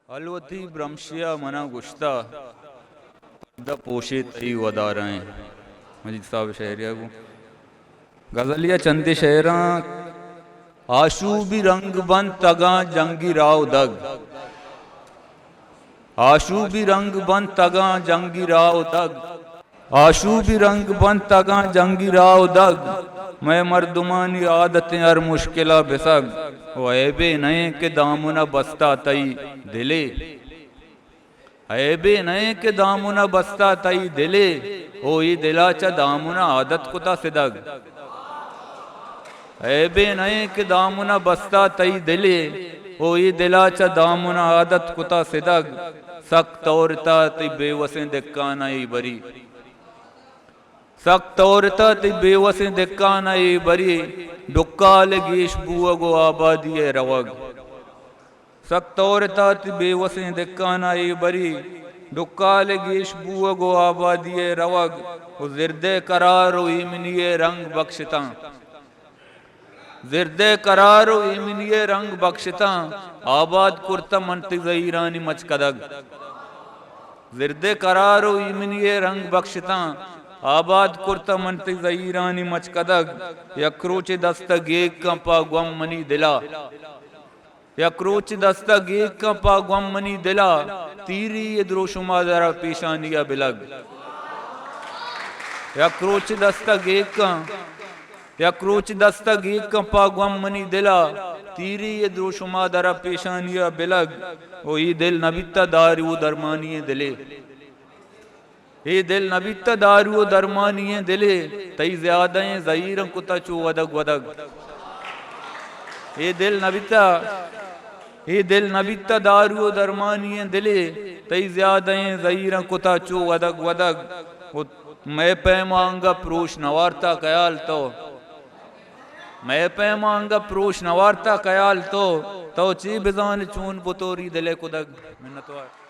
अलवती ब्रह्मशिया मना गुश्ता द पोशे तई वदाराएं मजीद साहब शहरिया को गजलिया चंदे शहरा आशू भी रंग बन तगा जंगी राव दग आशू भी रंग बन तगा जंगी राव दग आशू भी रंग बन तगा जंगी राव दग मैं मर्दुमानी आदतें हर मुश्किला बेसग ऐबे नए के दामुना बस्ता तई दिले ऐबे नए के दामुना बस्ता तई दिले ओ ये दिलाचा दामुना आदत कुता सिदग ऐबे नए के दामुना बस्ता तई दिले ओ ये दिलाचा दामुना आदत कुता सिदग सख्त औरता ती बेवसें दिक्काना ई बरी सख्त औरता ती बेवसें दिक्काना ई बरी डुक्काल गीश बुअगो आबादी रवग सख्त औरता ती बेवसें दिक्काना ई बरी डुक्काल गीश बुअगो आबादी रवग जिरदे करारो इमनिये रंग बख्शता जिरदे करारो इमनिये रंग बख्शता आबाद कुर्ता मंती ज़हीरानी मचकदग जिरदे करारो इमनिये रंग बख्शता आबाद कुर्ता मंती ज़हीरानी मचकदग यक्रोच दस्ता गेक का पा गुम मनी दिला यक्रोच दस्ता गेक का पा गुम मनी दिला तीरी ये द्रोशुमा जरा पेशानिया बिलग यक्रोच दस्ता गेक का यक्रोच दस्ता गेक का पा गुम मनी दिला तीरी ये द्रोशुमा जरा पेशानिया बिलग ओ ये दिल नबिता दारू दरमानिये दिले ये दिल नबिता दारू दरमानिये दिले तई ज्यादा ज़हीर कुता चो वदग वदग ये दिल नबिता दारू दरमानिये दिले तई ज्यादा ज़हीर कुता चो वदग वदग मैं पैमांगा प्रोश नवारता कयाल तो मैं पैमांगा प्रोश नवारता कयाल तो ची बिजान चून पुतोरी दिले कुदग मिन्नत